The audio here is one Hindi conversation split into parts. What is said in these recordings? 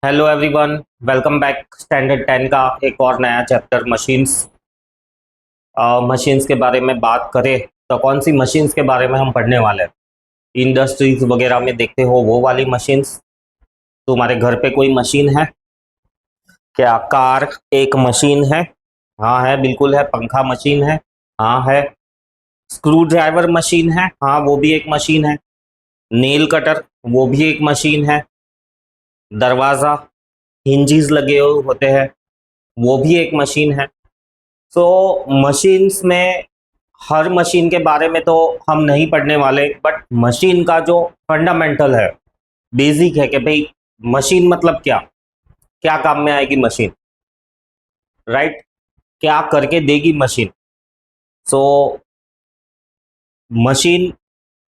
Hello everyone. Welcome back standard 10 का एक और नया चैप्टर मशीन्स। मशीन्स के बारे में बात करें तो कौन सी मशीन्स के बारे में हम पढ़ने वाले हैं? इंडस्ट्रीज वगैरह में देखते हो वो वाली मशीन्स। तुम्हारे घर पे कोई मशीन है क्या? कार एक मशीन है? हाँ है, बिल्कुल है। पंखा मशीन है? हाँ है। स्क्रू ड्राइवर मशीन है? हाँ वो भी एक मशीन है। नेल कटर वो भी एक मशीन है। दरवाज़ा, हिंजेस लगे हुए होते हैं, वो भी एक मशीन है। सो मशीन्स में हर मशीन के बारे में तो हम नहीं पढ़ने वाले, बट मशीन का जो फंडामेंटल है, बेसिक है कि भाई मशीन मतलब क्या, क्या काम में आएगी मशीन, राइट? क्या करके देगी मशीन। सो मशीन,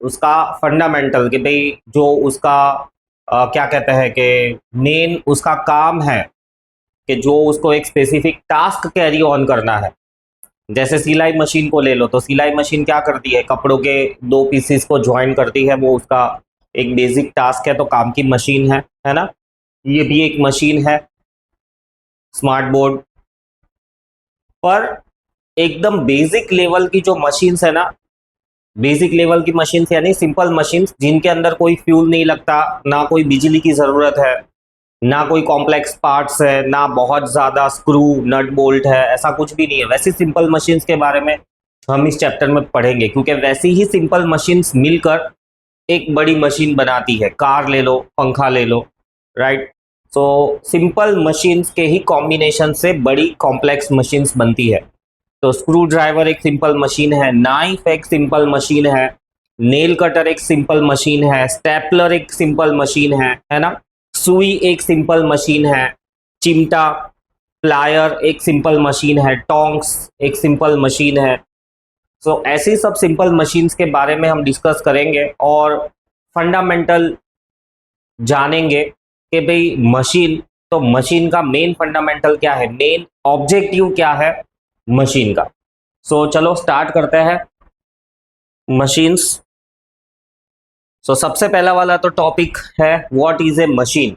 उसका फंडामेंटल कि भाई जो उसका क्या कहते हैं कि मेन उसका काम है कि जो उसको एक स्पेसिफिक टास्क कैरी ऑन करना है। जैसे सिलाई मशीन को ले लो तो सिलाई मशीन क्या करती है, कपड़ों के दो पीसेस को ज्वाइन करती है, वो उसका एक बेसिक टास्क है, तो काम की मशीन है ना? ये भी एक मशीन है। स्मार्ट बोर्ड पर एकदम बेसिक लेवल की जो मशीन्स है ना, बेसिक लेवल की मशीन्स यानी सिंपल मशीन्स जिनके अंदर कोई फ्यूल नहीं लगता, ना कोई बिजली की ज़रूरत है, ना कोई कॉम्प्लेक्स पार्ट्स है, ना बहुत ज़्यादा स्क्रू नट बोल्ट है, ऐसा कुछ भी नहीं है। वैसी सिंपल मशीन्स के बारे में हम इस चैप्टर में पढ़ेंगे, क्योंकि वैसी ही सिंपल मशीन्स मिलकर एक बड़ी मशीन बनाती है। कार ले लो, पंखा ले लो, राइट? सो सिंपल मशीन्स के ही कॉम्बिनेशन से बड़ी कॉम्प्लेक्स मशीन्स बनती है। तो स्क्रू ड्राइवर एक सिंपल मशीन है, नाइफ एक सिंपल मशीन है, नेल कटर एक सिंपल मशीन है, स्टेपलर एक सिंपल मशीन है ना? सुई एक सिंपल मशीन है, चिमटा, प्लायर एक सिंपल मशीन है, टोंक्स एक सिंपल मशीन है। सो ऐसी सब सिंपल मशीन्स के बारे में हम डिस्कस करेंगे और फंडामेंटल जानेंगे कि भाई मशीन, तो मशीन का मेन फंडामेंटल क्या है, मेन ऑब्जेक्टिव क्या है मशीन का। सो चलो स्टार्ट करते हैं मशीन्स। सो सबसे पहला वाला तो टॉपिक है what is a machine.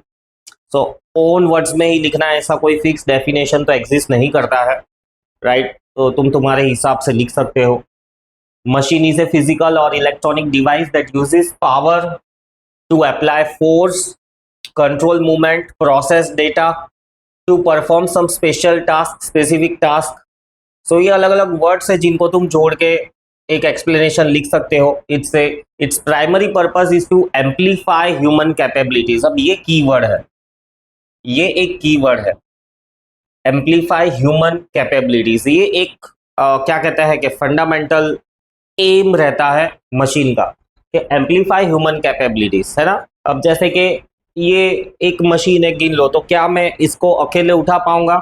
So own words में ही लिखना है, ऐसा कोई फिक्स डेफिनेशन तो एग्जिस्ट नहीं करता है, राइट? तो तुम तुम्हारे हिसाब से लिख सकते हो। मशीन इज ए फिजिकल और electronic device that uses power to apply force, control movement, process data to perform some special task, specific task। सो ये अलग अलग वर्ड्स है जिनको तुम जोड़ के एक एक्सप्लेनेशन लिख सकते हो। Its primary purpose is to amplify human capabilities. अब ये कीवर्ड है, ये एक कीवर्ड है, एम्पलीफाई ह्यूमन कैपेबिलिटीज। ये एक क्या कहता है कि फंडामेंटल एम रहता है मशीन का कि एम्पलीफाई ह्यूमन कैपेबिलिटीज, है ना? अब जैसे कि ये एक मशीन है, गिन लो, तो क्या मैं इसको अकेले उठा पाऊंगा?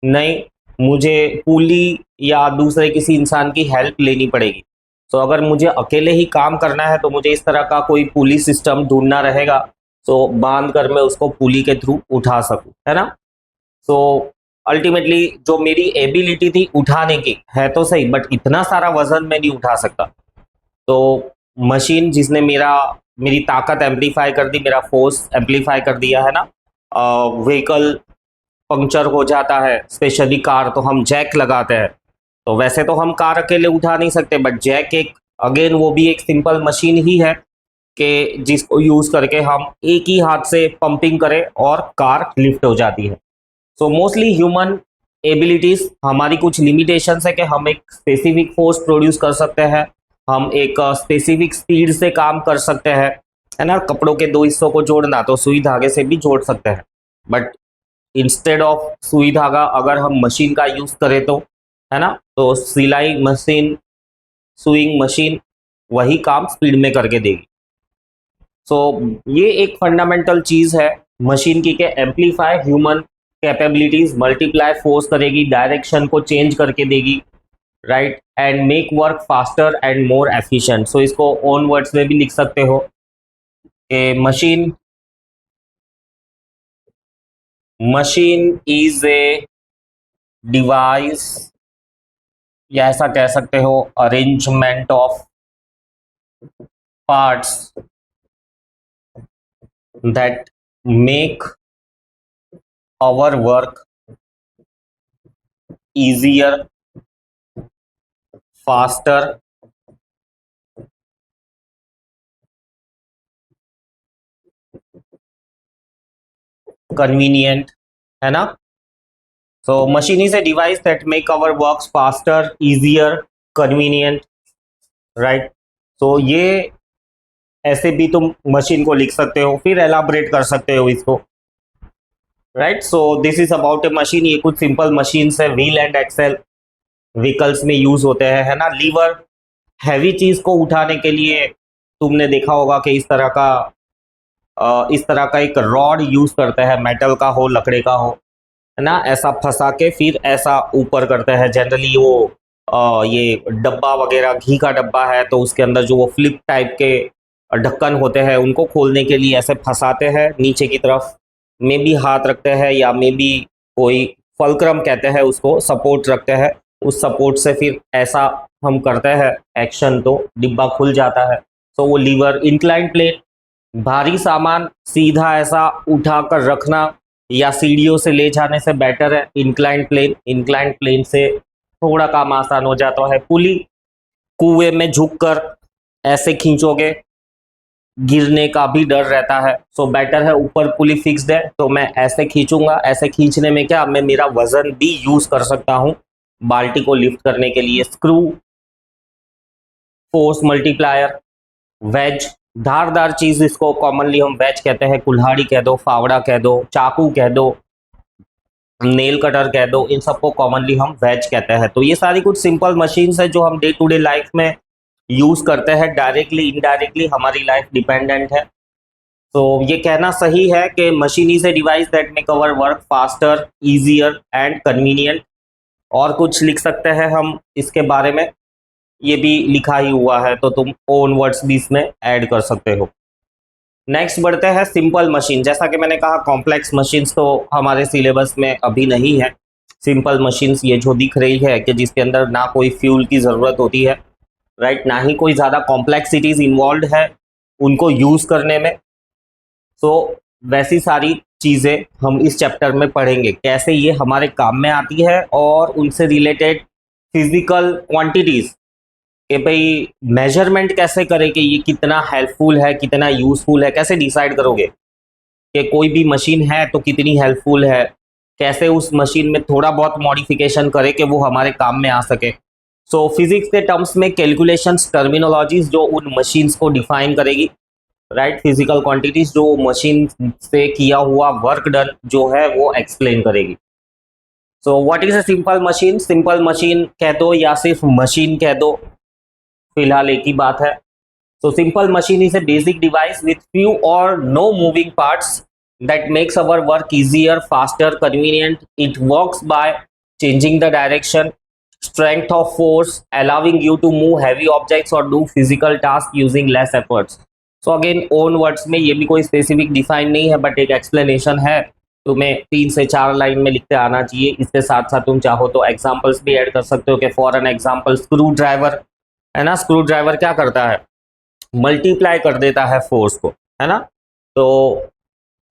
नहीं, मुझे पुली या दूसरे किसी इंसान की हेल्प लेनी पड़ेगी। तो अगर मुझे अकेले ही काम करना है तो मुझे इस तरह का कोई पुली सिस्टम ढूंढना रहेगा, तो बांध कर मैं उसको पुली के थ्रू उठा सकूं, है ना? सो अल्टीमेटली जो मेरी एबिलिटी थी उठाने की है तो सही, बट इतना सारा वजन मैं नहीं उठा सकता। तो मशीन जिसने मेरी ताकत एम्पलीफाई कर दी, मेरा फोर्स एम्पलीफाई कर दिया, है ना? व्हीकल पंक्चर हो जाता है, स्पेशली कार, तो हम जैक लगाते हैं। तो वैसे तो हम कार अकेले उठा नहीं सकते, बट जैक एक, अगेन वो भी एक सिंपल मशीन ही है कि जिसको यूज करके हम एक ही हाथ से पंपिंग करें और कार लिफ्ट हो जाती है। सो मोस्टली ह्यूमन एबिलिटीज, हमारी कुछ लिमिटेशंस है कि हम एक स्पेसिफिक फोर्स प्रोड्यूस कर सकते हैं, हम एक स्पेसिफिक स्पीड से काम कर सकते हैं, है ना? कपड़ों के दो हिस्सों को जोड़ना तो सुई धागे से भी जोड़ सकते हैं, बट इंस्टेड ऑफ सुई धागा अगर हम मशीन का यूज करें तो, है ना, तो सिलाई मशीन, सुइंग मशीन वही काम स्पीड में करके देगी। सो ये एक फंडामेंटल चीज है मशीन की, के amplify human capabilities, multiply force करेगी, डायरेक्शन को चेंज करके देगी, right? And make work faster and more efficient. So इसको ओन वर्ड्स में भी लिख सकते हो कि मशीन इज ए डिवाइस, या ऐसा कह सकते हो arrangement of parts that make our work easier, faster, convenient, है ना? So machine is a device that make our works faster, easier, convenient, right? So ये ऐसे भी तुम मशीन को लिख सकते हो, फिर एलाबरेट कर सकते हो इसको, right? So this is about A machine. ये कुछ सिंपल मशीन है, व्हील एंड एक्सेल व्हीकल्स में यूज होते हैं, है ना? लीवर हैवी चीज को उठाने के लिए तुमने देखा होगा कि इस तरह का एक रॉड यूज करते हैं, मेटल का हो लकड़े का हो, है ना? ऐसा फंसा के फिर ऐसा ऊपर करते हैं। जनरली वो ये डब्बा वगैरह, घी का डब्बा है तो उसके अंदर जो वो फ्लिप टाइप के ढक्कन होते हैं उनको खोलने के लिए ऐसे फंसाते हैं नीचे की तरफ, में भी हाथ रखते हैं या में भी कोई फलक्रम कहते हैं उसको, सपोर्ट रखते हैं। उस सपोर्ट से फिर ऐसा हम करते हैं एक्शन तो डिब्बा खुल जाता है। तो वो लीवर, इंक्लाइन प्लेन, भारी सामान सीधा ऐसा उठाकर रखना या सीढ़ियों से ले जाने से बेटर है इंक्लाइन प्लेन। इंक्लाइन प्लेन से थोड़ा काम आसान हो जाता है। पुली, कुएं में झुककर ऐसे खींचोगे, गिरने का भी डर रहता है, सो बेटर है ऊपर पुली फिक्स्ड है तो मैं ऐसे खींचूंगा। ऐसे खींचने में क्या, मैं मेरा वजन भी यूज कर सकता हूं बाल्टी को लिफ्ट करने के लिए। स्क्रू, फोर्स मल्टीप्लायर, वेज, धारदार चीज, इसको कॉमनली हम वेज कहते हैं, कुल्हाड़ी कह दो, फावड़ा कह दो, चाकू कह दो, नेल कटर कह दो, इन सबको कॉमनली हम वेज कहते हैं। तो ये सारी कुछ सिंपल मशीन्स है जो हम डे टू डे लाइफ में यूज करते हैं, डायरेक्टली इनडायरेक्टली हमारी लाइफ डिपेंडेंट है। तो ये कहना सही है कि machine is a device that make our work faster, easier and convenient. और कुछ लिख सकते हैं हम इसके बारे में, ये भी लिखा ही हुआ है तो तुम ओन वर्ड्स भी इसमें ऐड कर सकते हो। नेक्स्ट बढ़ते हैं सिंपल मशीन। जैसा कि मैंने कहा कॉम्प्लेक्स मशीन्स तो हमारे सिलेबस में अभी नहीं है। सिंपल मशीन्स ये जो दिख रही है कि जिसके अंदर ना कोई फ्यूल की ज़रूरत होती है, राइट, ना ही कोई ज़्यादा कॉम्प्लेक्सिटीज इन्वॉल्व है उनको यूज़ करने में। तो वैसी सारी चीज़ें हम इस चैप्टर में पढ़ेंगे, कैसे ये हमारे काम में आती है और उनसे रिलेटेड फिजिकल क्वांटिटीज़ कि भाई मेजरमेंट कैसे करें कि ये कितना हेल्पफुल है, कितना यूजफुल है, कैसे डिसाइड करोगे कि कोई भी मशीन है तो कितनी हेल्पफुल है, कैसे उस मशीन में थोड़ा बहुत मॉडिफिकेशन करें कि वो हमारे काम में आ सके। सो फिजिक्स के टर्म्स में कैलकुलेशंस, टर्मिनोलॉजीज जो उन मशीन्स को डिफाइन करेगी, राइट, फिजिकल क्वांटिटीज जो मशीन से किया हुआ वर्क डन जो है वो एक्सप्लेन करेगी। So what is a simple machine? Simple machine कह दो या सिर्फ मशीन कह दो, फिलहाल एक ही बात है। तो simple machine is a basic device with few और no moving parts that makes our work easier, faster, convenient. It works by changing the direction, strength of force, allowing you to move heavy objects or do physical tasks using less efforts. So again own words में ये भी कोई स्पेसिफिक डिफाइन नहीं है बट एक एक्सप्लेनेशन है, तुम्हें 3 से 4 लाइन में लिखते आना चाहिए। इसके साथ साथ तुम चाहो तो एग्जांपल्स भी ऐड कर सकते हो कि for an example screw driver, है ना? स्क्रू ड्राइवर क्या करता है, मल्टीप्लाई कर देता है फोर्स को, है ना? तो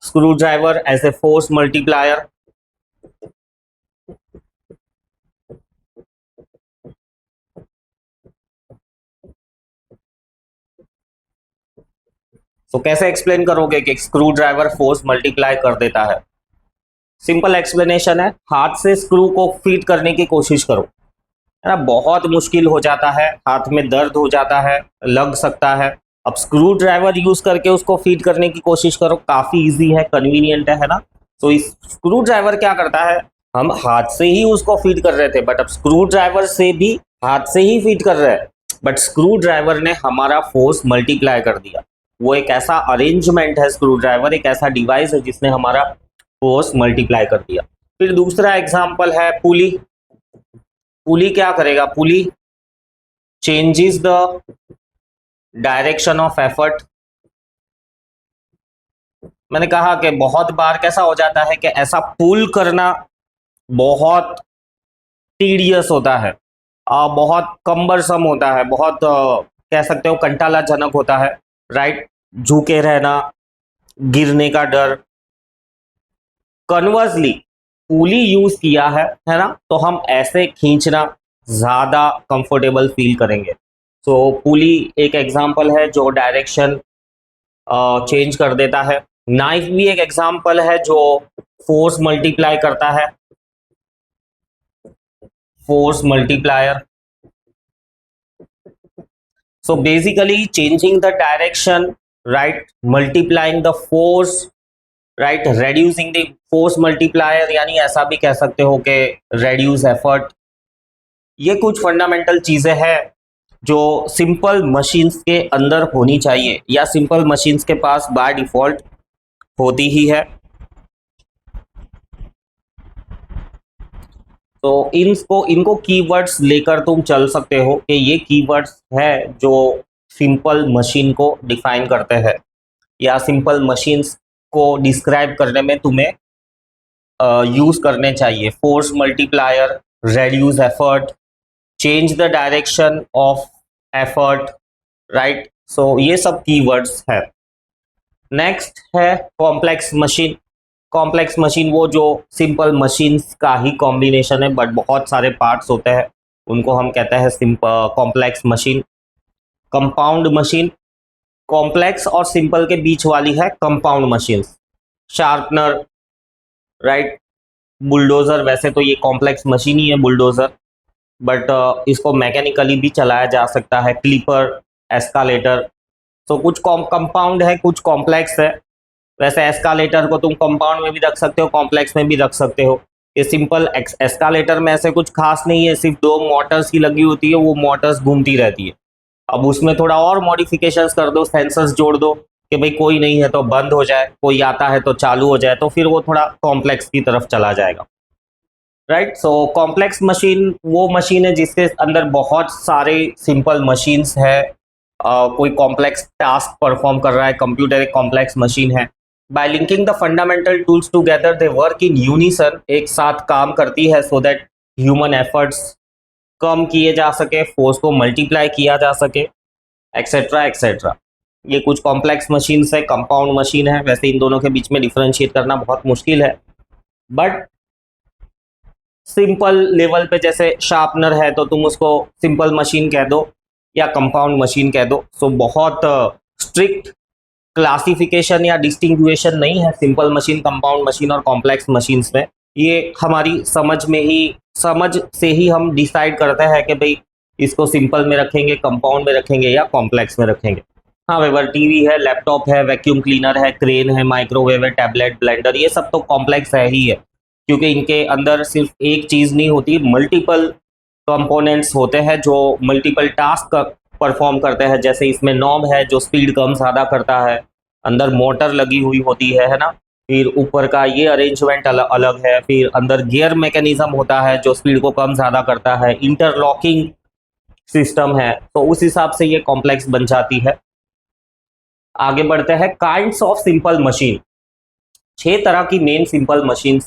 screwdriver as a force multiplier. तो कैसे एक्सप्लेन करोगे कि स्क्रू ड्राइवर फोर्स मल्टीप्लाई कर देता है? सिंपल एक्सप्लेनेशन है, हाथ से स्क्रू को फिट करने की कोशिश करो, है ना? बहुत मुश्किल हो जाता है, हाथ में दर्द हो जाता है, लग सकता है। अब स्क्रू ड्राइवर यूज करके उसको फीड करने की कोशिश करो, काफी इजी है, कन्वीनियंट है ना? तो इस स्क्रू ड्राइवर क्या करता है, हम हाथ से ही उसको फीड कर रहे थे बट अब स्क्रू ड्राइवर से भी हाथ से ही फीड कर रहे हैं, बट स्क्रू ड्राइवर ने हमारा फोर्स मल्टीप्लाई कर दिया। वो एक ऐसा अरेंजमेंट है, स्क्रू ड्राइवर एक ऐसा डिवाइस है जिसने हमारा फोर्स मल्टीप्लाई कर दिया। फिर दूसरा एग्जाम्पल है पुली। पुली क्या करेगा, pulley changes the direction of effort. मैंने कहा कि बहुत बार कैसा हो जाता है कि ऐसा पुल करना बहुत टीडियस होता है, बहुत कम्बरसम होता है, बहुत कह सकते हो कंटालाजनक होता है, राइट? झुके रहना, गिरने का डर, कन्वर्सली पुली यूज किया है ना, तो हम ऐसे खींचना ज्यादा कंफर्टेबल फील करेंगे। सो पुली एक एग्जांपल है जो डायरेक्शन चेंज कर देता है। नाइफ भी एक एग्जांपल है जो फोर्स मल्टीप्लाई करता है, force multiplier. So basically changing the direction, right, multiplying the force, right, reducing the force multiplier, यानी ऐसा भी कह सकते हो कि reduce effort। ये कुछ फंडामेंटल चीजें हैं जो सिंपल मशीन्स के अंदर होनी चाहिए या सिंपल मशीन्स के पास बाय डिफॉल्ट होती ही है। तो इनको कीवर्ड्स लेकर तुम चल सकते हो कि ये कीवर्ड्स है जो सिंपल मशीन को डिफाइन करते हैं या सिंपल मशीन्स को डिस्क्राइब करने में तुम्हें यूज करने चाहिए। Force multiplier, reduce effort, change the direction of effort, right. So ये सब कीवर्ड्स है। नेक्स्ट है कॉम्प्लेक्स मशीन। कॉम्प्लेक्स मशीन वो जो सिंपल मशीन्स का ही कॉम्बिनेशन है बट बहुत सारे पार्ट्स होते हैं, उनको हम कहते हैं simple complex machine. Compound machine, complex और सिंपल के बीच वाली है compound machine. Sharpener, right. Bulldozer, वैसे तो ये कॉम्प्लेक्स मशीन ही है बुलडोजर, बट इसको मैकेनिकली भी चलाया जा सकता है। Clipper, escalator. तो कुछ कंपाउंड है, कुछ कॉम्प्लेक्स है। वैसे एस्कालेटर को तुम कंपाउंड में भी रख सकते हो, कॉम्प्लेक्स में भी रख सकते हो। ये सिंपल एस्कालेटर में ऐसे कुछ खास नहीं है, सिर्फ दो मोटर्स की लगी होती है, वो मोटर्स घूमती रहती है। अब उसमें थोड़ा और मॉडिफिकेशंस कर दो, सेंसर्स जोड़ दो कि भाई कोई नहीं है तो बंद हो जाए, कोई आता है तो चालू हो जाए, तो फिर वो थोड़ा कॉम्प्लेक्स की तरफ चला जाएगा, राइट। सो कॉम्प्लेक्स मशीन वो मशीन है जिसके अंदर बहुत सारे सिंपल मशीन्स है। कोई कॉम्प्लेक्स टास्क परफॉर्म कर रहा है, कंप्यूटर एक कॉम्प्लेक्स मशीन है। Bye linking the fundamental tools together they work in unison, एक साथ काम करती है सो दैट ह्यूमन एफर्ट्स कम किए जा सके, फोर्स को मल्टीप्लाई किया जा सके, एक्सेट्रा एक्सेट्रा। ये कुछ कॉम्प्लेक्स मशीन है, कंपाउंड मशीन है। वैसे इन दोनों के बीच में डिफरेंशिएट करना बहुत मुश्किल है, बट सिंपल लेवल पे जैसे शार्पनर है तो तुम उसको सिंपल मशीन कह दो या कंपाउंड मशीन कह दो। सो बहुत स्ट्रिक्ट क्लासिफिकेशन या डिस्टिंग्विशन नहीं है सिंपल मशीन, कंपाउंड मशीन और कॉम्प्लेक्स मशीन्स में। ये हमारी समझ से ही हम डिसाइड करते हैं कि भाई इसको सिंपल में रखेंगे, कंपाउंड में रखेंगे या कॉम्प्लेक्स में रखेंगे। हाँ वेवर, टीवी है, लैपटॉप है, वैक्यूम क्लीनर है, क्रेन है, माइक्रोवेव है, टैबलेट, ब्लेंडर, ये सब तो कॉम्प्लेक्स है ही है, क्योंकि इनके अंदर सिर्फ एक चीज़ नहीं होती, मल्टीपल कंपोनेंट्स होते हैं जो मल्टीपल टास्क परफॉर्म करते हैं। जैसे इसमें नॉब है जो स्पीड कम ज़्यादा करता है, अंदर मोटर लगी हुई होती है ना, फिर ऊपर का ये अरेंजमेंट अलग है, फिर अंदर गियर मैकेनिज्म होता है जो स्पीड को कम ज़्यादा करता है, इंटरलॉकिंग सिस्टम है, तो उस हिसाब से ये कॉम्प्लेक्स बन जाती है। आगे बढ़ते हैं, काइंड्स ऑफ सिंपल मशीन। 6 तरह की मेन सिंपल मशीन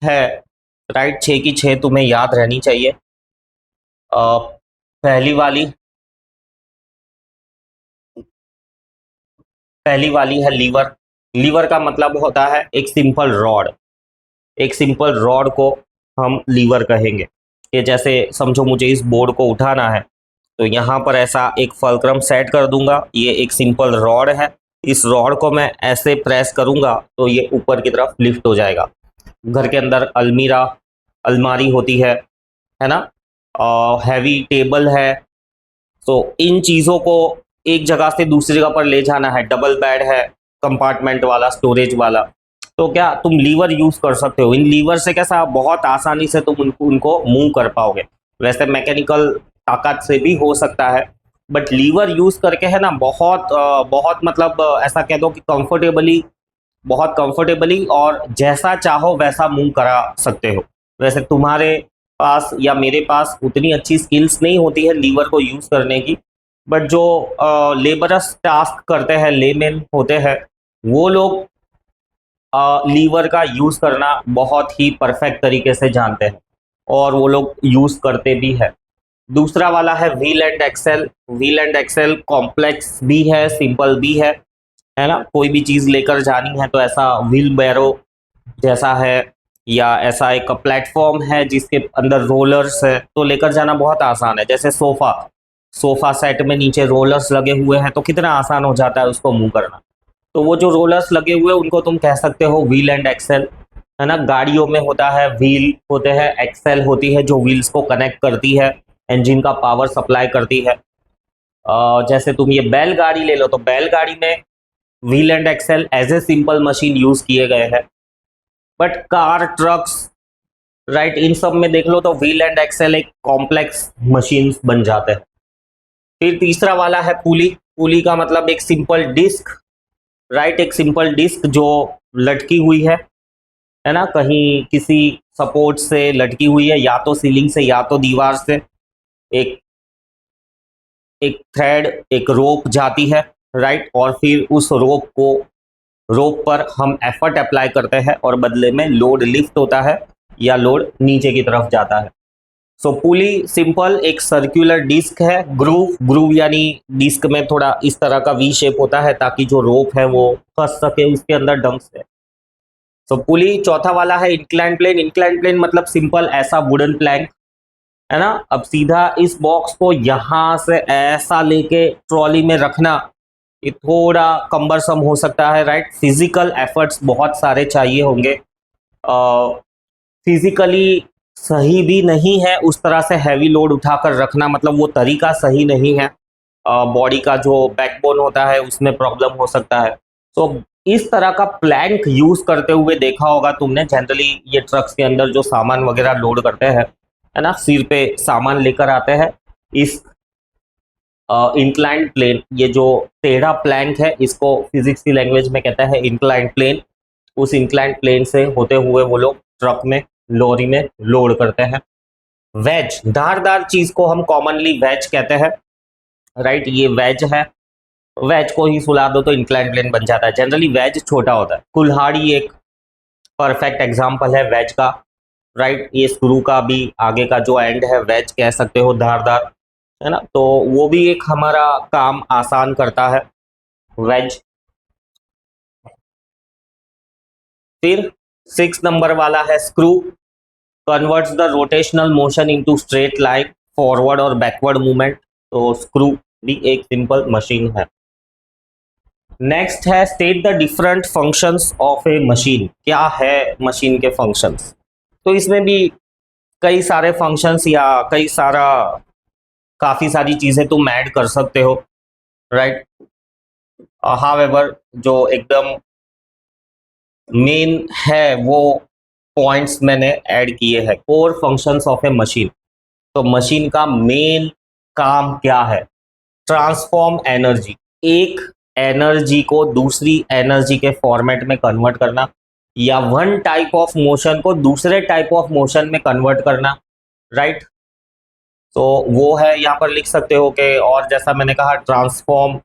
है, राइट। 6 की 6 तुम्हें याद रहनी चाहिए। पहली वाली है लीवर। लीवर का मतलब होता है एक सिंपल रॉड। एक सिंपल रॉड को हम लीवर कहेंगे। कि जैसे समझो मुझे इस बोर्ड को उठाना है, तो यहाँ पर ऐसा एक फलक्रम सेट कर दूंगा, ये एक सिंपल रॉड है। इस रॉड को मैं ऐसे प्रेस करूंगा तो ये ऊपर की तरफ लिफ्ट हो जाएगा। घर के अंदर अलमारी होती है ना, हैवी टेबल है, तो इन चीज़ों को एक जगह से दूसरी जगह पर ले जाना है। डबल बेड है, कंपार्टमेंट वाला, स्टोरेज वाला, तो क्या तुम लीवर यूज कर सकते हो। इन लीवर से कैसा बहुत आसानी से तुम उनको मूव कर पाओगे। वैसे मैकेनिकल ताकत से भी हो सकता है, बट लीवर यूज करके है ना बहुत मतलब ऐसा कह दो कि बहुत कंफर्टेबली और जैसा चाहो वैसा मूव करा सकते हो। वैसे तुम्हारे पास या मेरे पास उतनी अच्छी स्किल्स नहीं होती है लीवर को यूज करने की, बट जो लेबरस टास्क करते हैं, लेमैन होते हैं, वो लोग लीवर का यूज करना बहुत ही परफेक्ट तरीके से जानते हैं और वो लोग यूज करते भी है। दूसरा वाला है wheel and axle. Wheel and axle complex भी है, सिंपल भी है ना। कोई भी चीज लेकर जानी है तो ऐसा व्हील बैरो जैसा है, या ऐसा एक प्लेटफॉर्म है जिसके अंदर रोलर्स है, तो लेकर जाना बहुत आसान है। जैसे सोफा सोफा सेट में नीचे रोलर्स लगे हुए हैं, तो कितना आसान हो जाता है उसको मूव करना। तो वो जो रोलर्स लगे हुए हैं उनको तुम कह सकते हो व्हील एंड एक्सेल, है ना। गाड़ियों में होता है व्हील होते हैं, एक्सेल होती है जो व्हील्स को कनेक्ट करती है, इंजन का पावर सप्लाई करती है। जैसे तुम ये बैलगाड़ी ले लो, तो बैलगाड़ी में wheel and axle as a simple machine use किए गए हैं। बट कार, ट्रक्स, राइट, इन सब में देख लो तो व्हील एंड एक्सेल एक कॉम्प्लेक्स मशीन बन जाते हैं। फिर तीसरा वाला है पुली। पुली का मतलब एक सिंपल डिस्क, राइट, एक सिंपल डिस्क जो लटकी हुई है ना, कहीं किसी सपोर्ट से लटकी हुई है, या तो सीलिंग से या तो दीवार से। एक एक थ्रेड, एक रोप जाती है, राइट, और फिर उस रोप पर हम एफर्ट अप्लाई करते हैं और बदले में लोड लिफ्ट होता है या लोड नीचे की तरफ जाता है। सो पुली सिंपल एक सर्कुलर डिस्क है। ग्रूव, ग्रूव यानी डिस्क में थोड़ा इस तरह का वी शेप होता है ताकि जो रोप है वो फंस सके उसके अंदर ढंग से। सो पुली। चौथा वाला है इंक्लाइन प्लेन। इंक्लाइन प्लेन मतलब सिंपल ऐसा वुडन प्लैंक, है ना। अब सीधा इस बॉक्स को यहां से ऐसा लेके ट्रॉली में रखना, ये थोड़ा कम्बरसम हो सकता है, राइट। फिजिकल एफर्ट्स बहुत सारे चाहिए होंगे। फिजिकली सही भी नहीं है उस तरह से हैवी लोड उठाकर रखना, मतलब वो तरीका सही नहीं है। बॉडी का जो बैकबोन होता है उसमें प्रॉब्लम हो सकता है। तो इस तरह का प्लैंक यूज करते हुए देखा होगा तुमने। जनरली ये ट्रक्स के अंदर जो सामान वगैरह लोड करते हैं, है ना, सिर पे सामान लेकर आते हैं। इस इंक्लाइंड प्लेन, ये जो टेढ़ा प्लैंक है, इसको फिजिक्स की लैंग्वेज में कहता है इंक्लाइंड प्लेन। उस इंक्लाइंड प्लेन से होते हुए वो लोग ट्रक में, लॉरी में लोड करते हैं। वेज, धारदार चीज को हम कॉमनली वेज कहते हैं, राइट। ये वेज है, वेज को ही सुला दो तो इंक्लाइन प्लेन बन जाता है। जनरली वेज छोटा होता है। कुल्हाड़ी एक परफेक्ट एग्जांपल है वेज का, राइट। ये स्क्रू का भी आगे का जो एंड है वेज कह सकते हो, धारदार, है ना। तो वो भी एक हमारा काम आसान करता है, वेज। फिर 6 नंबर वाला है screw. Converts the rotational motion into straight line, forward और बैकवर्ड मूवमेंट। तो स्क्रू भी एक सिंपल मशीन है। नेक्स्ट है state the different functions of a machine. क्या है मशीन के फंक्शंस? तो इसमें भी कई सारे फंक्शंस या काफी सारी चीजें तुम ऐड कर सकते हो, राइट। हावेवर जो एकदम मेन है वो पॉइंट्स मैंने ऐड किए हैं। Core functions of a machine. तो मशीन का मेन काम क्या है? ट्रांसफॉर्म एनर्जी, एक एनर्जी को दूसरी एनर्जी के फॉर्मेट में कन्वर्ट करना, या वन टाइप ऑफ मोशन को दूसरे टाइप ऑफ मोशन में कन्वर्ट करना, राइट। तो वो है, यहां पर लिख सकते हो कि, और जैसा मैंने कहा, transform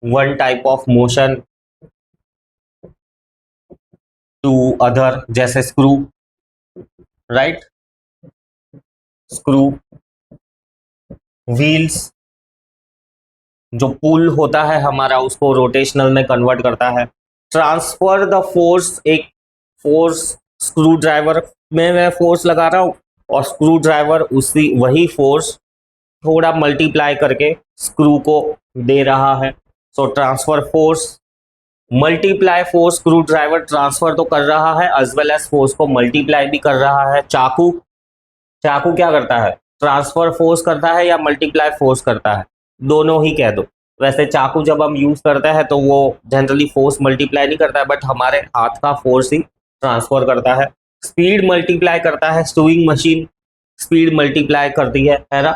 one type of motion to other, जैसे स्क्रू, राइट। स्क्रू, व्हील्स, जो पुल होता है हमारा उसको रोटेशनल में कन्वर्ट करता है। ट्रांसफर द फोर्स, एक फोर्स, स्क्रू ड्राइवर में मैं फोर्स लगा रहा हूं और स्क्रू ड्राइवर उसी वही फोर्स थोड़ा मल्टीप्लाई करके स्क्रू को दे रहा है। सो transfer force, multiply force, screw driver transfer तो कर रहा है एज वेल एज फोर्स को मल्टीप्लाई भी कर रहा है। चाकू, चाकू क्या करता है? ट्रांसफर फोर्स करता है या मल्टीप्लाई फोर्स करता है? दोनों ही कह दो। वैसे चाकू जब हम यूज करते हैं तो वो जनरली फोर्स मल्टीप्लाई नहीं करता है, बट हमारे हाथ का फोर्स ही ट्रांसफर करता है। स्पीड मल्टीप्लाई करता है, स्टूइंग मशीन स्पीड मल्टीप्लाई करती है ना।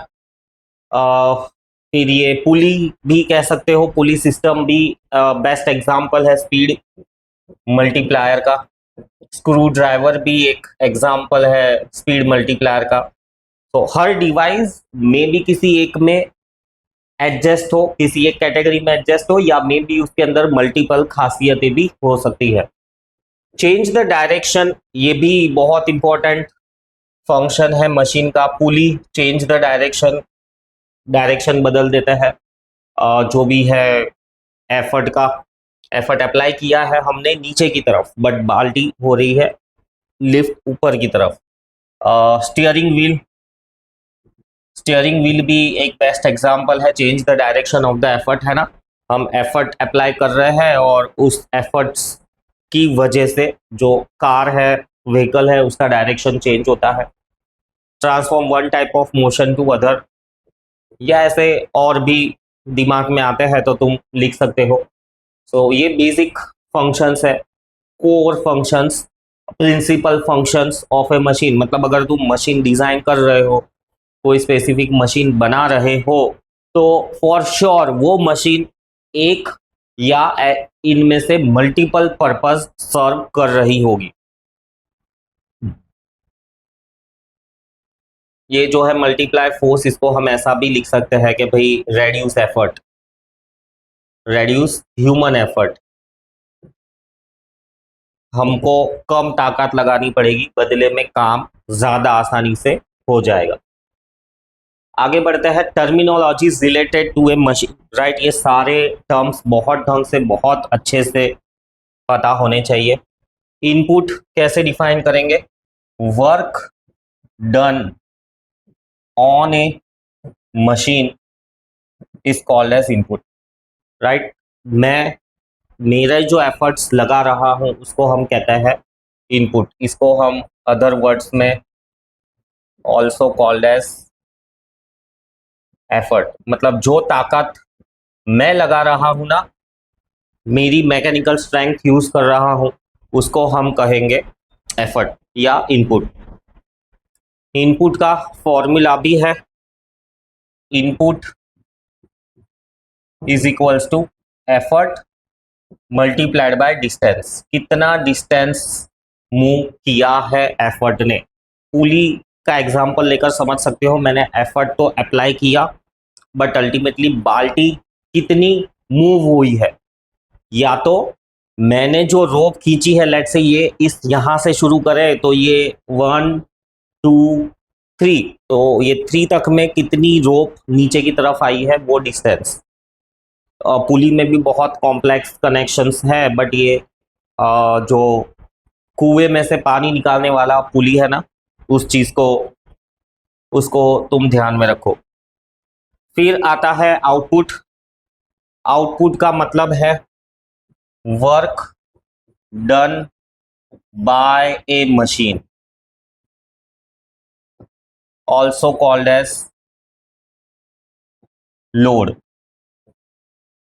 फिर ये पुली भी कह सकते हो, पुली सिस्टम भी बेस्ट एग्जांपल है स्पीड मल्टीप्लायर का। स्क्रू ड्राइवर भी एक एग्जांपल है स्पीड मल्टीप्लायर का। तो हर डिवाइस में भी किसी एक में एडजस्ट हो, किसी एक कैटेगरी में एडजस्ट हो, या मे बी उसके अंदर मल्टीपल खासियतें भी हो सकती है। चेंज द डायरेक्शन, ये भी बहुत इंपॉर्टेंट फंक्शन है मशीन का। पुली चेंज द डायरेक्शन, डायरेक्शन बदल देता है जो भी है एफर्ट का। एफर्ट अप्लाई किया है हमने नीचे की तरफ, बट बाल्टी हो रही है लिफ्ट ऊपर की तरफ। स्टीयरिंग व्हील, स्टीयरिंग व्हील भी एक बेस्ट एग्जांपल है, change the direction of the effort, है ना। हम एफर्ट अप्लाई कर रहे हैं और उस एफर्ट्स की वजह से जो कार है, व्हीकल है, उसका डायरेक्शन चेंज होता है। Transform one type of motion to other, या ऐसे और भी दिमाग में आते हैं तो तुम लिख सकते हो। सो ये बेसिक फंक्शंस है, core functions, principal functions of a machine. मतलब अगर तुम मशीन डिजाइन कर रहे हो, कोई स्पेसिफिक मशीन बना रहे हो, तो फॉर श्योर वो मशीन एक या इनमें से मल्टीपल पर्पस सर्व कर रही होगी। ये जो है मल्टीप्लाई फोर्स, इसको हम ऐसा भी लिख सकते हैं कि भाई reduce effort, reduce human effort. हमको कम ताकत लगानी पड़ेगी, बदले में काम ज्यादा आसानी से हो जाएगा। आगे बढ़ते हैं, terminologies related to a machine, right. ये सारे टर्म्स बहुत ढंग से, बहुत अच्छे से पता होने चाहिए। इनपुट कैसे डिफाइन करेंगे? Work done on a machine is called as input, right. मैं मेरे जो एफर्ट्स लगा रहा हूं उसको हम कहते हैं इनपुट। इसको हम अदर वर्ड्स में ऑल्सो कॉल्ड एज एफर्ट। मतलब जो ताकत मैं लगा रहा हूं ना, मेरी मैकेनिकल स्ट्रेंथ यूज कर रहा हूं, उसको हम कहेंगे एफर्ट या इनपुट। इनपुट का फॉर्मूला भी है, input is equals to effort multiplied by distance. कितना डिस्टेंस मूव किया है एफर्ट ने। पुली का एग्जांपल लेकर समझ सकते हो, मैंने एफर्ट तो अप्लाई किया, बट अल्टीमेटली बाल्टी कितनी मूव हुई है। या तो मैंने जो रोप खींची है, लेट से ये इस यहां से शुरू करें तो ये 1 2 3, तो ये 3 तक में कितनी रोप नीचे की तरफ आई है, वो डिस्टेंस। पुली में भी बहुत कॉम्प्लेक्स कनेक्शंस है, बट ये जो कुएं में से पानी निकालने वाला पुली है ना, उस चीज को, उसको तुम ध्यान में रखो। फिर आता है आउटपुट। आउटपुट का मतलब है work done by a machine, also called as load,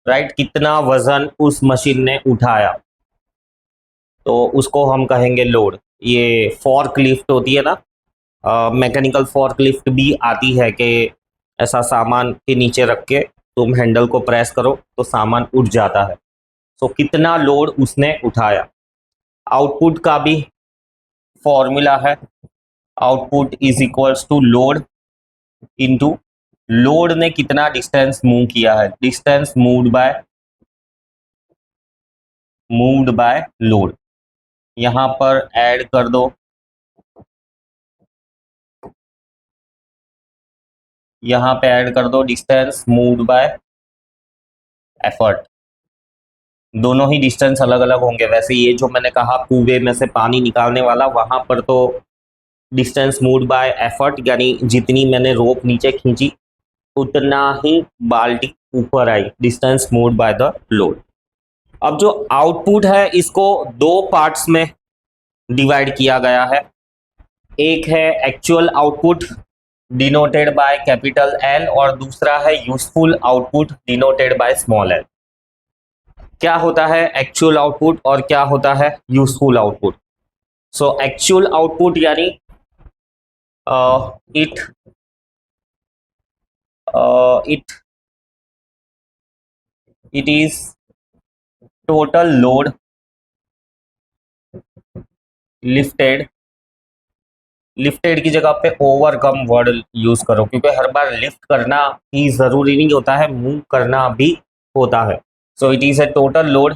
right. कितना वजन उस मशीन ने उठाया, तो उसको हम कहेंगे लोड। ये फॉर्क लिफ्ट होती है ना, मैकेनिकल फॉर्क लिफ्ट भी आती है कि ऐसा सामान के नीचे रख के तुम हैंडल को प्रेस करो तो सामान उठ जाता है। तो कितना लोड उसने उठाया। आउटपुट का भी फॉर्मूला है, output is equals to load into load ने कितना डिस्टेंस मूव किया है, डिस्टेंस मूव्ड बाय लोड। यहां पर ऐड कर दो, यहां पे ऐड कर दो डिस्टेंस मूव्ड बाय एफर्ट। दोनों ही डिस्टेंस अलग अलग होंगे। वैसे ये जो मैंने कहा कुएं में से पानी निकालने वाला, वहां पर तो डिस्टेंस मूव्ड बाय एफर्ट, यानी जितनी मैंने रोप नीचे खींची उतना ही बाल्टी ऊपर आई, distance moved by the load. अब जो आउटपुट है इसको दो पार्ट्स में डिवाइड किया गया है। एक है actual output denoted by capital L, और दूसरा है useful output denoted by small L. क्या होता है एक्चुअल आउटपुट और क्या होता है useful output? So actual output यानी it it it is total load lifted. Lifted की जगह पे ओवरकम वर्ड यूज करो, क्योंकि हर बार लिफ्ट करना ही जरूरी नहीं होता है, मूव करना भी होता है। So it is a total load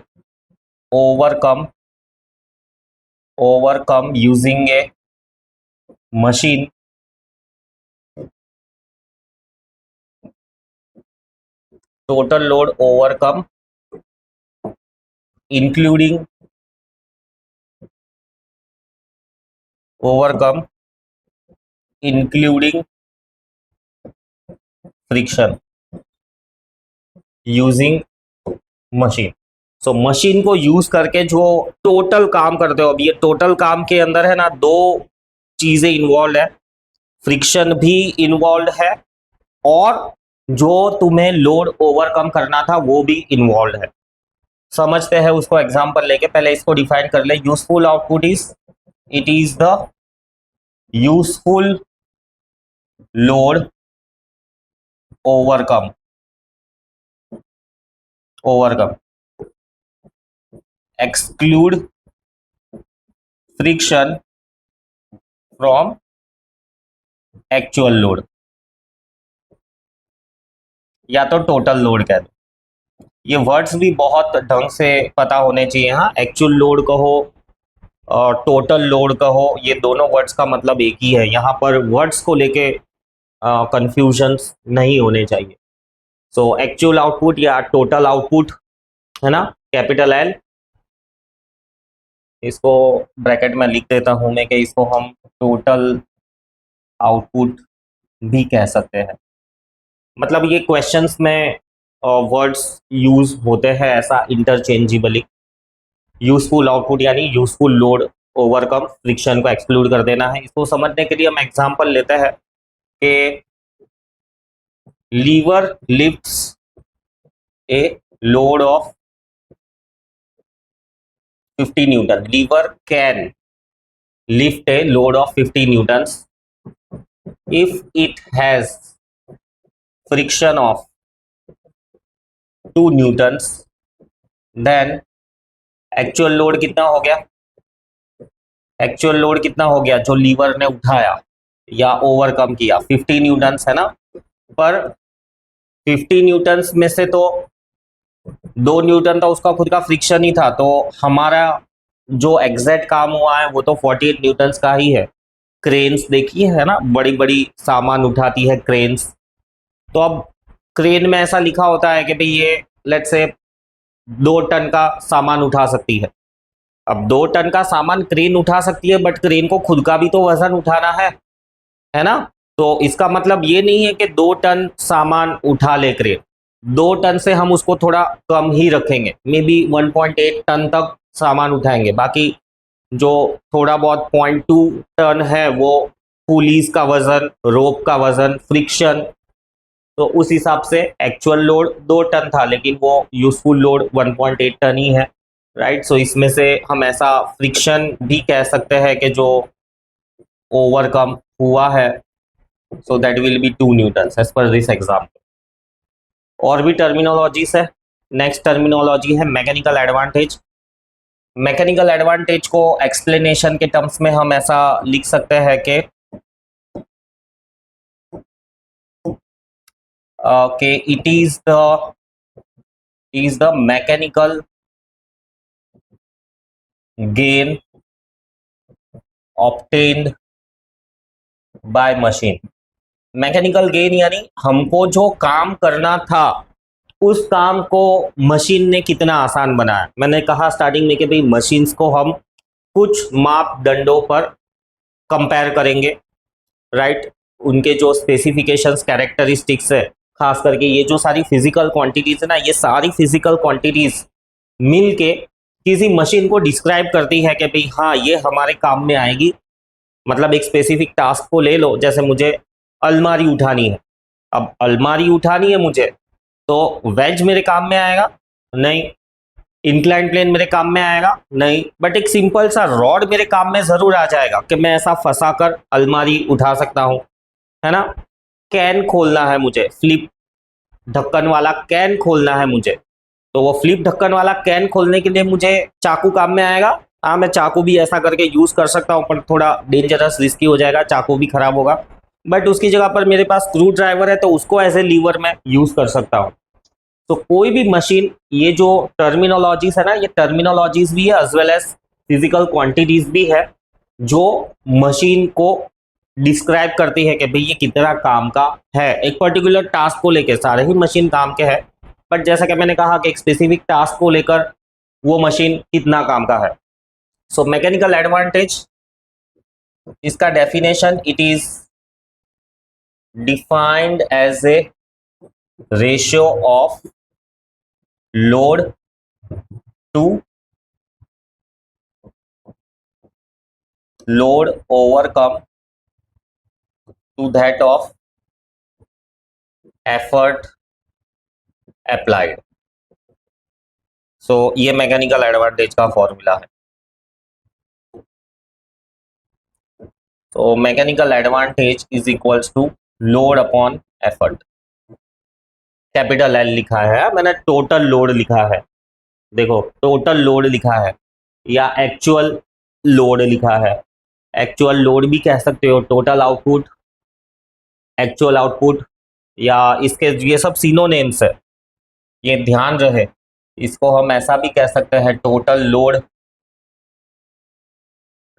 overcome, using A machine total load overcome including overcome including friction using machine. So machine को यूज करके जो टोटल काम करते हो, अब ये टोटल काम के अंदर है ना, दो चीजें इन्वॉल्व है, फ्रिक्शन भी इन्वॉल्व है और जो तुम्हें लोड ओवरकम करना था वो भी इन्वॉल्व है। समझते हैं उसको एग्जांपल लेके, पहले इसको डिफाइन कर ले। Useful output is, it is the useful load overcome exclude friction from actual load, या तो टोटल लोड कह दो। ये वर्ड्स भी बहुत ढंग से पता होने चाहिए। हाँ, एक्चुअल लोड कहो और टोटल लोड कहो, ये दोनों वर्ड्स का मतलब एक ही है। यहाँ पर वर्ड्स को लेके कंफ्यूजन्स नहीं होने चाहिए। सो एक्चुअल आउटपुट या टोटल आउटपुट है ना, कैपिटल एल, इसको ब्रैकेट में लिख देता हूं मैं कि इसको हम टोटल आउटपुट भी कह सकते हैं। मतलब ये क्वेश्चंस में वर्ड्स यूज होते हैं ऐसा इंटरचेंजेबली। यूजफुल आउटपुट यानी यूजफुल लोड ओवरकम, फ्रिक्शन को एक्सक्लूड कर देना है। इसको समझने के लिए हम एग्जांपल लेते हैं कि lever lifts a load of 50 newton. Lever can lift a load of 50 newtons if it has friction of 2 newtons, then actual load कितना हो गया, एक्चुअल लोड कितना हो गया जो लीवर ने उठाया या ओवरकम किया, 50 न्यूटन्स है ना। पर 50 न्यूटन्स में से तो 2 न्यूटन तो उसका खुद का फ्रिक्शन ही था, तो हमारा जो एग्जैक्ट काम हुआ है वो तो 48 न्यूटन्स का ही है। क्रेन्स देखिए है ना, बड़ी बड़ी सामान उठाती है क्रेन्स। तो अब क्रेन में ऐसा लिखा होता है कि भाई ये लेट्स से 2 टन का सामान उठा सकती है। अब 2 टन का सामान क्रेन उठा सकती है, बट क्रेन को खुद का भी तो वजन उठाना है ना। तो इसका मतलब ये नहीं है कि 2 टन सामान उठा ले क्रेन, 2 टन से हम उसको थोड़ा कम ही रखेंगे, मे बी 1.8 टन तक सामान उठाएंगे। बाकी जो थोड़ा बहुत 0.2 टन है वो पुलीस का वजन, रोप का वजन, फ्रिक्शन, तो उस हिसाब से एक्चुअल लोड 2 टन था, लेकिन वो यूजफुल लोड 1.8 टन ही है, राइट। सो इसमें से हम ऐसा फ्रिक्शन भी कह सकते हैं कि जो ओवरकम हुआ है, so that will be 2 newtons as पर दिस एग्जाम्पल। और भी टर्मिनोलॉजीज है। नेक्स्ट टर्मिनोलॉजी है मैकेनिकल एडवांटेज। मैकेनिकल एडवांटेज को एक्सप्लेनेशन के टर्म्स में हम ऐसा लिख सकते हैं कि it is the mechanical gain obtained by machine. Mechanical gain यानी हमको जो काम करना था उस काम को मशीन ने कितना आसान बनाया। मैंने कहा स्टार्टिंग में कि भाई मशीन्स को हम कुछ मापदंडों पर कंपेयर करेंगे, राइट। उनके जो स्पेसिफिकेशंस, कैरेक्टरिस्टिक्स है, खास करके ये जो सारी फिजिकल क्वांटिटीज है ना, ये सारी फिजिकल क्वांटिटीज मिलके किसी मशीन को डिस्क्राइब करती है कि भाई हाँ ये हमारे काम में आएगी। मतलब एक स्पेसिफिक टास्क को ले लो, जैसे मुझे अलमारी उठानी है। अब अलमारी उठानी है मुझे, तो वेज मेरे काम में आएगा नहीं, इंक्लाइन प्लेन मेरे काम में आएगा नहीं, बट एक सिंपल सा रॉड मेरे काम में जरूर आ जाएगा कि मैं ऐसा फंसा कर अलमारी उठा सकता हूं, है ना। कैन खोलना है मुझे, फ्लिप ढक्कन वाला कैन खोलना है मुझे, तो वो फ्लिप ढक्कन वाला कैन खोलने के लिए मुझे चाकू काम में आएगा। हाँ, मैं चाकू भी ऐसा करके यूज कर सकता हूँ, पर थोड़ा डेंजरस, रिस्की हो जाएगा, चाकू भी खराब होगा। बट उसकी जगह पर मेरे पास स्क्रू ड्राइवर है, तो उसको एज ए लीवर में यूज कर सकता हूँ। तो कोई भी मशीन, ये जो टर्मिनोलॉजीज है ना, ये टर्मिनोलॉजीज भी है as well as physical quantities भी है, जो मशीन को डिस्क्राइब करती है कि भाई ये कितना काम का है। एक पर्टिकुलर टास्क को लेकर सारे ही मशीन काम के हैं, बट जैसा कि मैंने कहा कि एक स्पेसिफिक टास्क को लेकर वो मशीन कितना काम का है। सो मैकेनिकल एडवांटेज, इसका definition, it is defined as a ratio of load to load overcome to that of effort applied. So ये मैकेनिकल एडवांटेज का फॉर्मूला है। तो mechanical advantage is equals to load upon effort. Capital L लिखा है, मैंने टोटल लोड लिखा है, देखो टोटल लोड लिखा है या एक्चुअल लोड लिखा है। एक्चुअल लोड भी कह सकते हो, टोटल आउटपुट, एक्चुअल आउटपुट, या इसके ये सब सिनोनिम्स है, ये ध्यान रहे। इसको हम ऐसा भी कह सकते हैं, total load,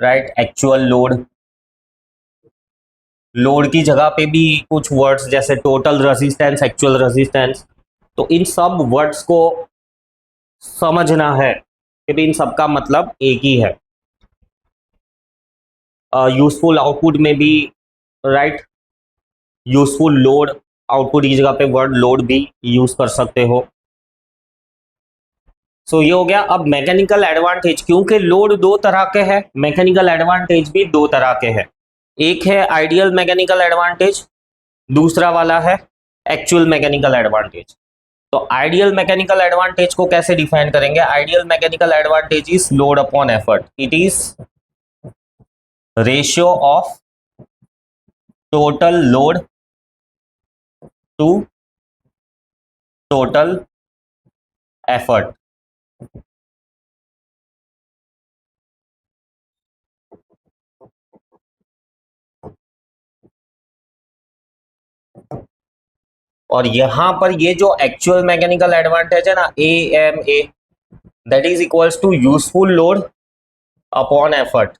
right, actual load. Load की जगह पे भी कुछ वर्ड्स जैसे टोटल रेजिस्टेंस, एक्चुअल रेजिस्टेंस, तो इन सब वर्ड्स को समझना है कि इन सब का मतलब एक ही है। यूजफुल आउटपुट में भी, राइट, यूजफुल लोड, आउटपुट की जगह पे वर्ड लोड भी यूज कर सकते हो। सो ये हो गया। अब मैकेनिकल एडवांटेज, क्योंकि लोड दो तरह के हैं, मैकेनिकल एडवांटेज भी दो तरह के हैं। एक है आइडियल मैकेनिकल एडवांटेज, दूसरा वाला है एक्चुअल मैकेनिकल एडवांटेज। तो आइडियल मैकेनिकल एडवांटेज को कैसे डिफाइन करेंगे? Ideal mechanical advantage is load upon effort, it is ratio of total load to total effort. और यहां पर ये जो एक्चुअल मैकेनिकल एडवांटेज है ना, AMA, that is equals to useful load upon effort,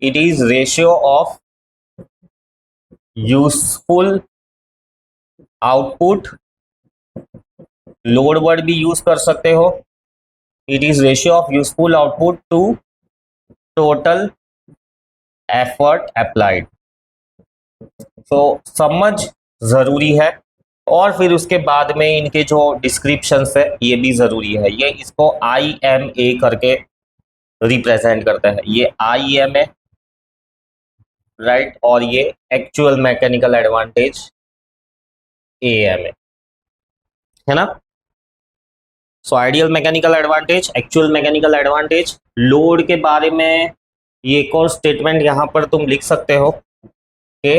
it is ratio of useful output, load word भी यूज कर सकते हो, it is ratio of useful output to total effort applied. तो समझ जरूरी है, और फिर उसके बाद में इनके जो डिस्क्रिप्शंस है ये भी जरूरी है। ये इसको IMA करके रिप्रेजेंट करता है, ये IMA, राइट, और ये एक्चुअल मैकेनिकल एडवांटेज AMA, है ना। So ideal mechanical advantage, actual mechanical advantage. Load के बारे में ये एक और स्टेटमेंट यहां पर तुम लिख सकते हो कि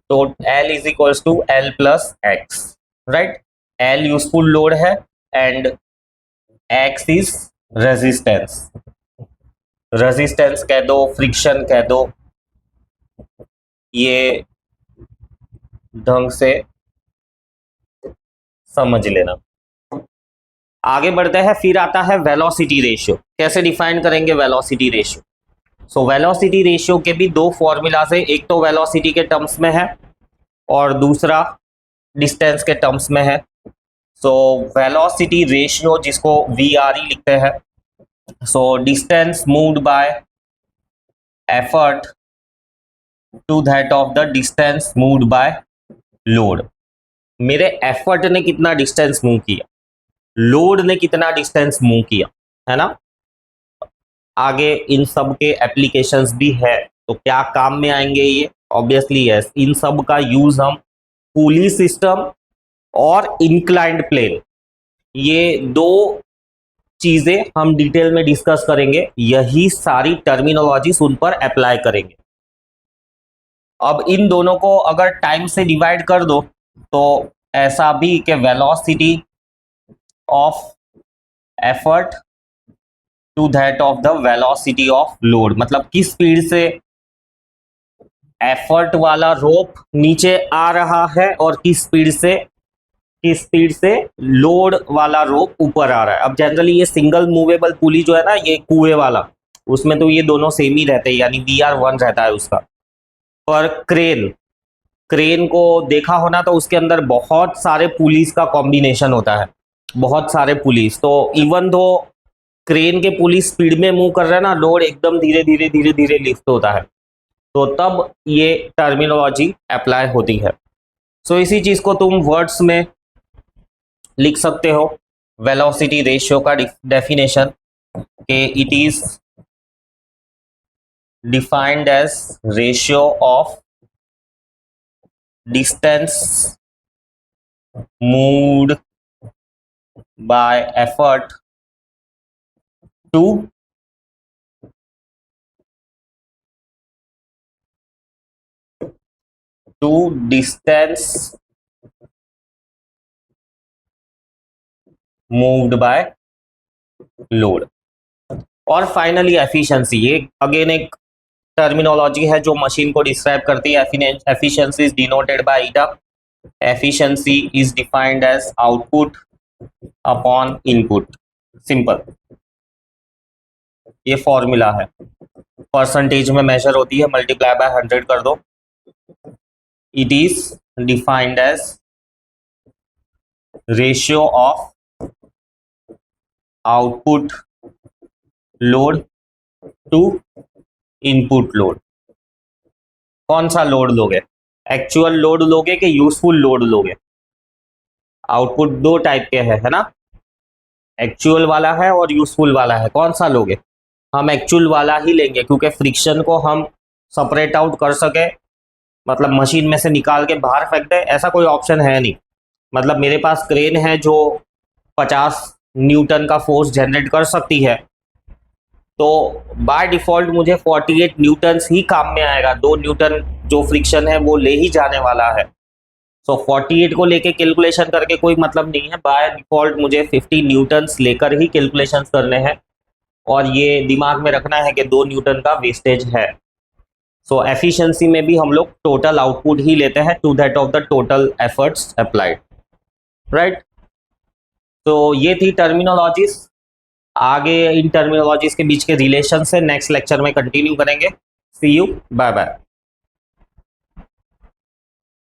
तो L is equals to L plus X, right. L useful load है and X is resistance, resistance कह दो, फ्रिक्शन कह दो, ये ढंग से समझ लेना। आगे बढ़ते हैं, फिर आता है वेलोसिटी रेशियो। कैसे डिफाइन करेंगे वेलोसिटी रेशियो? सो वेलोसिटी रेशियो के भी दो फॉर्मूलाज है, एक तो वेलोसिटी के टर्म्स में है और दूसरा डिस्टेंस के टर्म्स में है। सो वेलोसिटी रेशियो जिसको VRE लिखते हैं, so distance moved by effort to that of the distance moved by load. मेरे एफर्ट ने कितना डिस्टेंस मूव किया, लोड ने कितना डिस्टेंस मूव किया, है ना। आगे इन सब के एप्लीकेशंस भी है, तो क्या काम में आएंगे ये? ऑब्वियसली यस, इन सब का यूज हम पुली सिस्टम और इंक्लाइंड प्लेन, ये दो चीजें हम डिटेल में डिस्कस करेंगे, यही सारी टर्मिनोलॉजीज उन पर अप्लाई करेंगे। अब इन दोनों को अगर टाइम से डिवाइड कर दो तो ऐसा भी कि velocity of effort to that of the velocity of load, मतलब किस स्पीड से एफर्ट वाला रोप नीचे आ रहा है और किस स्पीड से लोड वाला रोप ऊपर आ रहा है। अब जनरली ये सिंगल मूवेबल पुली जो है ना, ये कुएं वाला, उसमें तो ये दोनों सेम ही रहते हैं, यानी VR1 रहता है उसका। पर क्रेन को देखा होना तो उसके अंदर बहुत सारे पुलीज का कॉम्बिनेशन होता है, बहुत सारे पुलिस, तो इवन दो क्रेन के पुलिस स्पीड में मूव कर रहे हैं ना, लोड एकदम धीरे धीरे धीरे धीरे लिफ्ट होता है, तो तब ये टर्मिनोलॉजी अप्लाई होती है। सो इसी चीज को तुम वर्ड्स में लिख सकते हो। वेलोसिटी रेशियो का डेफिनेशन के it is defined as ratio of distance moved by effort to distance moved by load. और फाइनली एफिशिएंसी, ये अगेन एक टर्मिनोलॉजी है जो मशीन को डिस्क्राइब करती है। Efficiency is denoted by eta. Efficiency is defined as output upon input. Simple, ये फॉर्मूला है, परसेंटेज में मेजर होती है, मल्टीप्लाई बाय 100 कर दो। It is defined as ratio of output load to input load. कौन सा लोड लोगे, एक्चुअल लोड लोगे कि यूजफुल लोड लोगे? आउटपुट दो टाइप के है ना, एक्चुअल वाला है और यूजफुल वाला है। कौन सा लोगे? हम एक्चुअल वाला ही लेंगे, क्योंकि फ्रिक्शन को हम सेपरेट आउट कर सके, मतलब मशीन में से निकाल के बाहर फेंक दे, ऐसा कोई ऑप्शन है नहीं। मतलब मेरे पास क्रेन है जो 50 न्यूटन का फोर्स जनरेट कर सकती है, तो बाय डिफॉल्ट मुझे 48 न्यूटन्स ही काम में आएगा। 2 न्यूटन जो फ्रिक्शन है वो ले ही जाने वाला है। सो 48 को लेके कैलकुलेशन करके कोई मतलब नहीं है। बाय डिफॉल्ट मुझे 50 न्यूटन्स लेकर ही कैलकुलेशंस करने हैं, और ये दिमाग में रखना है कि 2 न्यूटन का वेस्टेज है। सो एफिशिएंसी में भी हम लोग टोटल आउटपुट ही लेते हैं to that of the total efforts applied, right. तो ये थी टर्मिनोलॉजीज। आगे इन टर्मिनोलॉजीज के बीच के रिलेशन से नेक्स्ट लेक्चर में कंटिन्यू करेंगे। सी यू, बाय बाय।